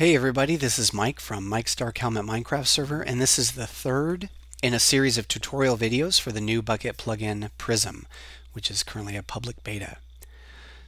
Hey everybody, this is Mike from Mike's Dark Helmet Minecraft server, and this is the third in a series of tutorial videos for the new Bucket plugin Prism, which is currently a public beta.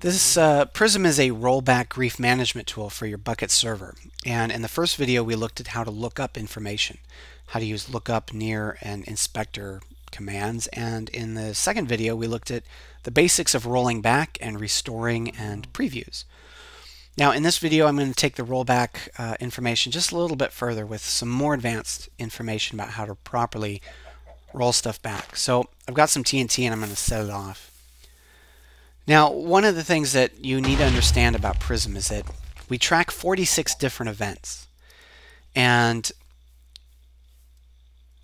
This Prism is a rollback grief management tool for your Bucket server, and in the first video we looked at how to look up information, how to use lookup, near, and inspector commands, and in the second video we looked at the basics of rolling back and restoring and previews. Now in this video I'm going to take the rollback information just a little bit further with some more advanced information about how to properly roll stuff back. So I've got some TNT and I'm going to set it off. Now one of the things that you need to understand about Prism is that we track 46 different events. And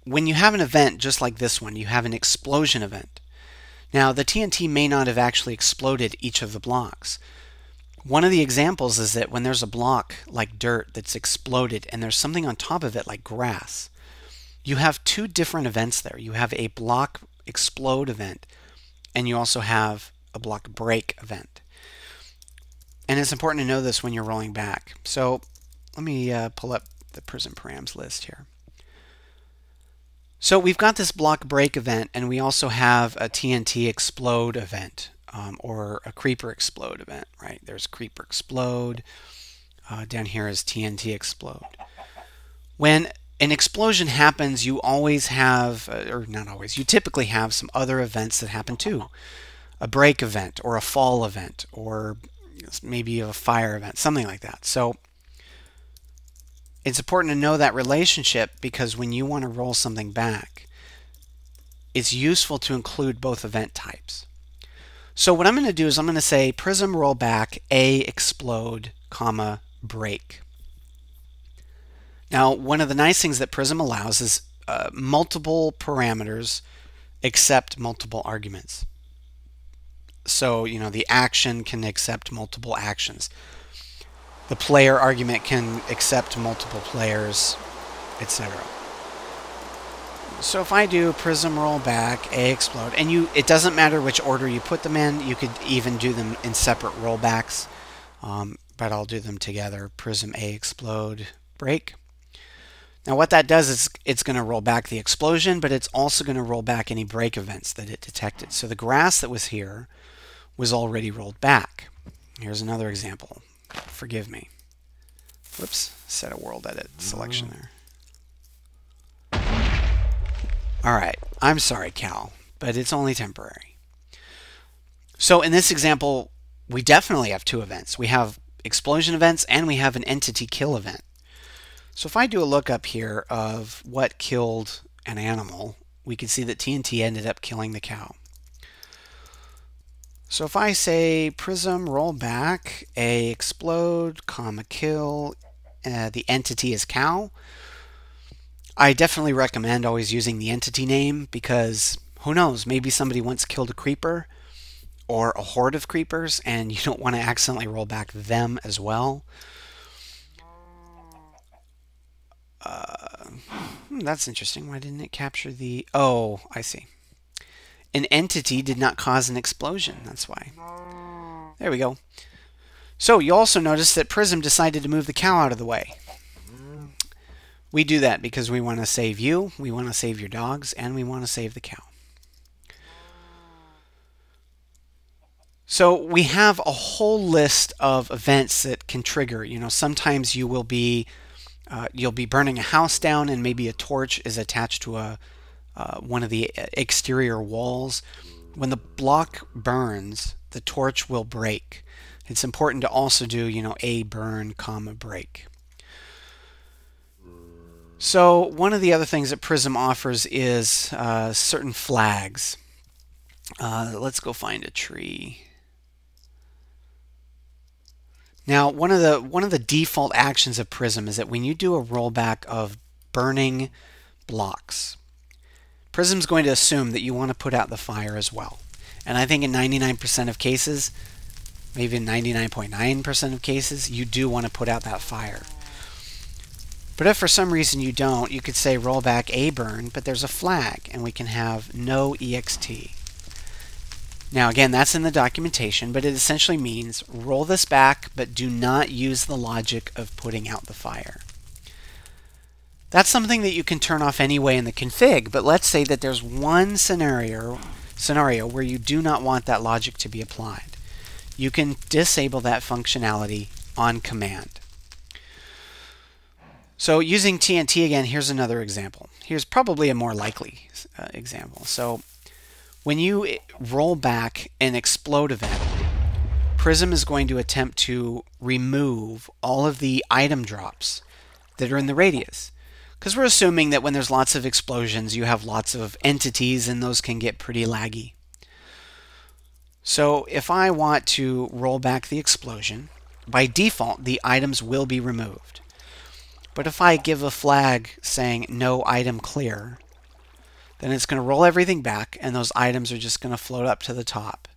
when you have an event just like this one, you have an explosion event. Now the TNT may not have actually exploded each of the blocks. One of the examples is that when there's a block like dirt that's exploded and there's something on top of it like grass, you have two different events there. You have a block explode event and you also have a block break event. And it's important to know this when you're rolling back. So let me pull up the Prism params list here. So we've got this block break event and we also have a TNT explode event. Or a creeper explode event, right? There's creeper explode. Down here is TNT explode. When an explosion happens, you always have, or not always, you typically have some other events that happen too. A break event, or a fall event, or maybe a fire event, something like that. So it's important to know that relationship because when you want to roll something back, it's useful to include both event types. So what I'm going to do is I'm going to say Prism rollback A explode, comma, break. Now one of the nice things that Prism allows is multiple parameters accept multiple arguments. So the action can accept multiple actions. The player argument can accept multiple players, etc. So if I do Prism rollback, A explode, and it doesn't matter which order you put them in, you could even do them in separate rollbacks, but I'll do them together. Prism A explode, break. Now what that does is it's going to roll back the explosion, but it's also going to roll back any break events that it detected. So the grass that was here was already rolled back. Here's another example. Forgive me. Whoops, set a world edit selection there. Alright, I'm sorry, Cal, but it's only temporary. So in this example, we definitely have two events. We have explosion events and we have an entity kill event. So if I do a lookup here of what killed an animal, we can see that TNT ended up killing the cow. So if I say Prism rollback, A explode, comma kill, the entity is cow, I definitely recommend always using the entity name because who knows, maybe somebody once killed a creeper or a horde of creepers and you don't want to accidentally roll back them as well. That's interesting. Why didn't it capture the... Oh, I see. An entity did not cause an explosion. That's why. There we go. So you also notice that Prism decided to move the cow out of the way. We do that because we want to save you, we want to save your dogs, and we want to save the cow. So we have a whole list of events that can trigger. Sometimes you will be you'll be burning a house down, and maybe a torch is attached to one of the exterior walls. When the block burns, the torch will break. It's important to also do A burn, comma break. So one of the other things that Prism offers is certain flags. Let's go find a tree. Now one of the default actions of Prism is that when you do a rollback of burning blocks, Prism's going to assume that you want to put out the fire as well. And I think in 99% of cases, maybe 99.9% of cases, you do want to put out that fire. But if for some reason you don't, you could say rollback A burn, but there's a flag, and we can have no ext. Now again, that's in the documentation, but it essentially means roll this back, but do not use the logic of putting out the fire. That's something that you can turn off anyway in the config, but let's say that there's one scenario where you do not want that logic to be applied. You can disable that functionality on command. So using TNT again, here's another example. Here's probably a more likely example. So when you roll back an explode event, Prism is going to attempt to remove all of the item drops that are in the radius. Because we're assuming that when there's lots of explosions, you have lots of entities, and those can get pretty laggy. So if I want to roll back the explosion, by default, the items will be removed. But if I give a flag saying no item clear, then it's going to roll everything back, and those items are just going to float up to the top.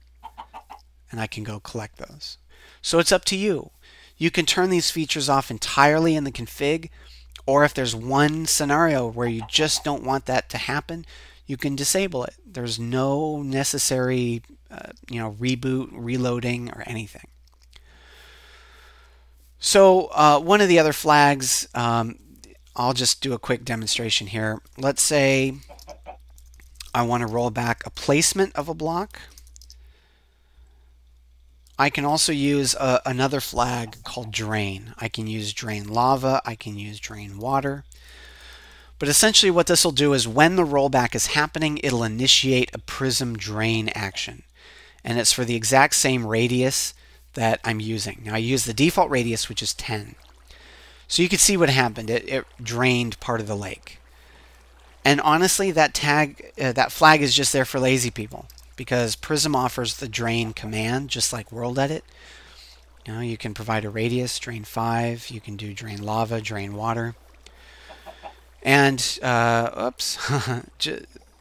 And I can go collect those. So it's up to you. You can turn these features off entirely in the config, or if there's one scenario where you just don't want that to happen, you can disable it. There's no necessary reboot, reloading, or anything. So one of the other flags, I'll just do a quick demonstration here. Let's say I want to roll back a placement of a block. I can also use another flag called drain. I can use drain lava, I can use drain water. But essentially what this will do is when the rollback is happening, it'll initiate a Prism drain action. And it's for the exact same radius that I'm using. Now I use the default radius, which is 10. So you can see what happened. It drained part of the lake. And honestly, that flag is just there for lazy people, because Prism offers the drain command just like World Edit. You can provide a radius, drain 5, you can do drain lava, drain water. And, oops,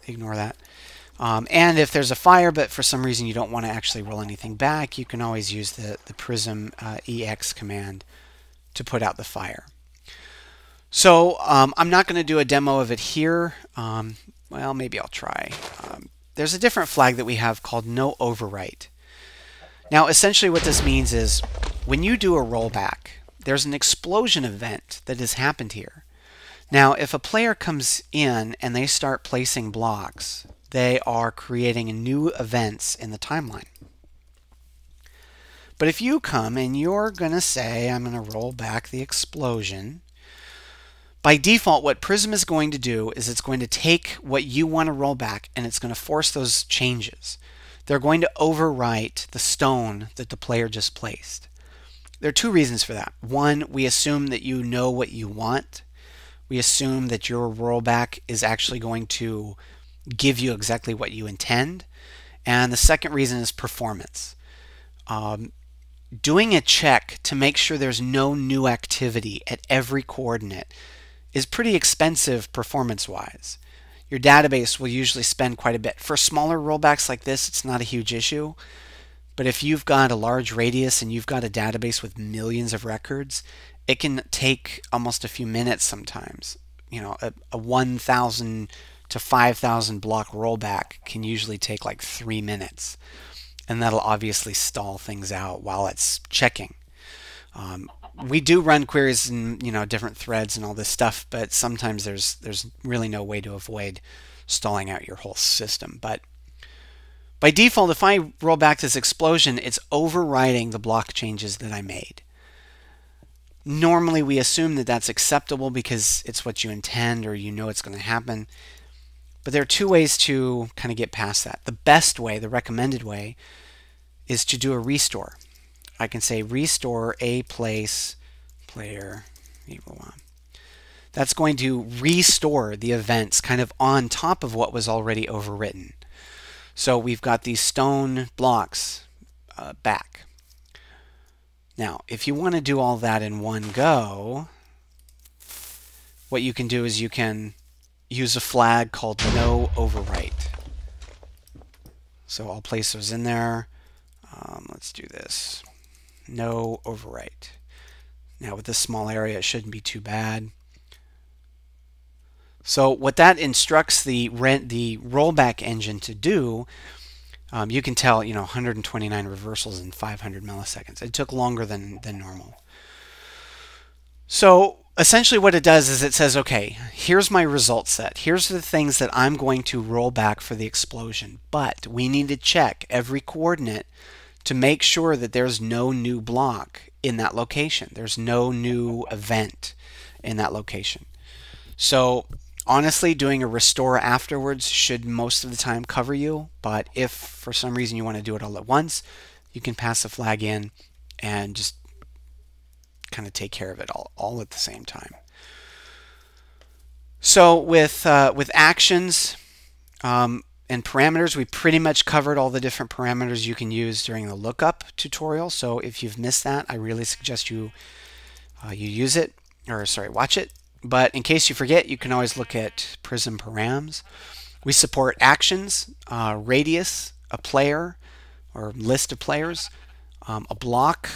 ignore that. And if there's a fire, but for some reason you don't want to actually roll anything back, you can always use the Prism EX command to put out the fire. So I'm not going to do a demo of it here. Well, maybe I'll try. There's a different flag that we have called no overwrite. Now essentially what this means is when you do a rollback, there's an explosion event that has happened here. Now if a player comes in and they start placing blocks, they are creating new events in the timeline. But if you come and you're going to say, I'm going to roll back the explosion, by default, what Prism is going to do is it's going to take what you want to roll back and it's going to force those changes. They're going to overwrite the stone that the player just placed. There are two reasons for that. One, we assume that you know what you want. We assume that your rollback is actually going to give you exactly what you intend. And the second reason is performance. Doing a check to make sure there's no new activity at every coordinate is pretty expensive performance-wise. Your database will usually spend quite a bit. For smaller rollbacks like this, it's not a huge issue. But if you've got a large radius and you've got a database with millions of records, it can take almost a few minutes sometimes. A 1,000 to 5,000 block rollback can usually take like 3 minutes. And that'll obviously stall things out while it's checking. We do run queries in different threads and all this stuff, but sometimes there's really no way to avoid stalling out your whole system. But by default, if I roll back this explosion, it's overriding the block changes that I made. Normally we assume that that's acceptable because it's what you intend or you know it's going to happen. But there are two ways to kind of get past that. The best way, the recommended way, is to do a restore. I can say restore a place player equal 1. That's going to restore the events kind of on top of what was already overwritten. So we've got these stone blocks back. Now, if you want to do all that in one go, what you can do is you can use a flag called no overwrite. So I'll place those in there. Let's do this. No overwrite. Now with this small area, it shouldn't be too bad. So what that instructs the rollback engine to do You can tell, 129 reversals in 500 milliseconds. It took longer than normal. So essentially what it does is it says, okay, here's my result set. Here's the things that I'm going to roll back for the explosion. But we need to check every coordinate to make sure that there's no new block in that location. There's no new event in that location. So honestly, doing a restore afterwards should most of the time cover you, but if for some reason you want to do it all at once, you can pass the flag in and just kind of take care of it all at the same time. So with actions and parameters, we pretty much covered all the different parameters you can use during the lookup tutorial. So if you've missed that, I really suggest you use it, or sorry, watch it. But in case you forget, you can always look at Prism params. We support actions, radius, a player or list of players, a block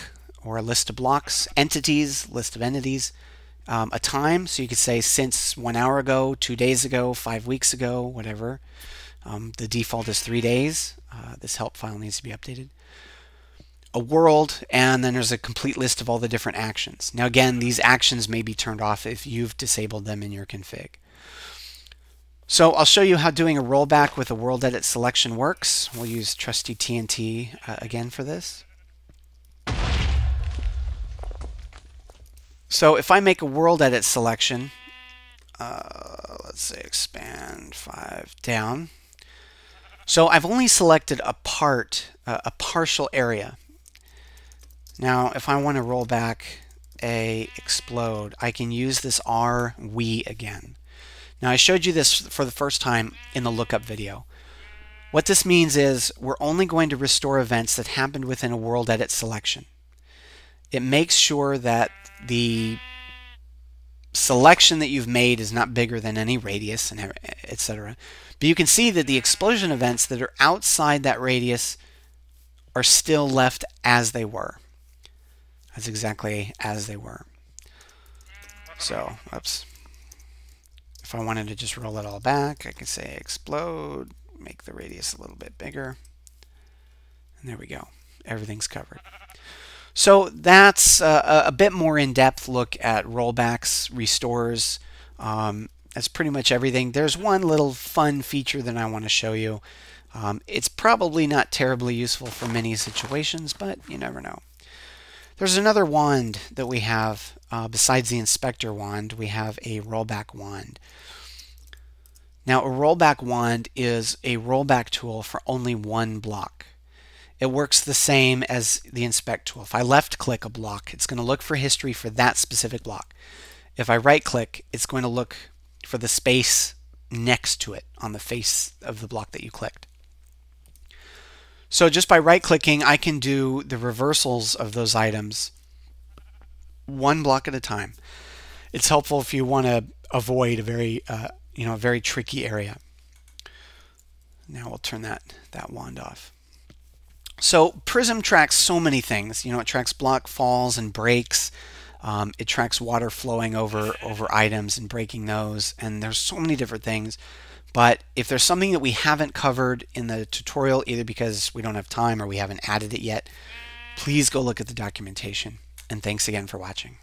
or a list of blocks, entities, list of entities, a time, so you could say since 1 hour ago, 2 days ago, 5 weeks ago, whatever. The default is 3 days. This help file needs to be updated. A world, and then there's a complete list of all the different actions. Now again, these actions may be turned off if you've disabled them in your config. So I'll show you how doing a rollback with a world edit selection works. We'll use trusty TNT again for this. So if I make a world edit selection, let's say expand 5 down. So I've only selected a partial area. Now, if I want to roll back a explode, I can use this R we again. Now, I showed you this for the first time in the lookup video. What this means is we're only going to restore events that happened within a world edit selection. It makes sure that the selection that you've made is not bigger than any radius, and etc. But you can see that the explosion events that are outside that radius are still left as they were. That's exactly as they were. So, oops. If I wanted to just roll it all back, I could say explode, make the radius a little bit bigger, and there we go. Everything's covered. So that's a bit more in-depth look at rollbacks, restores. That's pretty much everything. There's one little fun feature that I want to show you. It's probably not terribly useful for many situations, but you never know. There's another wand that we have. Besides the inspector wand, we have a rollback wand. Now, a rollback wand is a rollback tool for only one block. It works the same as the inspect tool. If I left click a block, it's going to look for history for that specific block. If I right click, it's going to look for the space next to it on the face of the block that you clicked. So just by right clicking, I can do the reversals of those items one block at a time. It's helpful if you want to avoid a very a very tricky area. Now we'll turn that wand off. So Prism tracks so many things. It tracks block falls and breaks. It tracks water flowing over items and breaking those. And there's so many different things. But if there's something that we haven't covered in the tutorial, either because we don't have time or we haven't added it yet, please go look at the documentation. And thanks again for watching.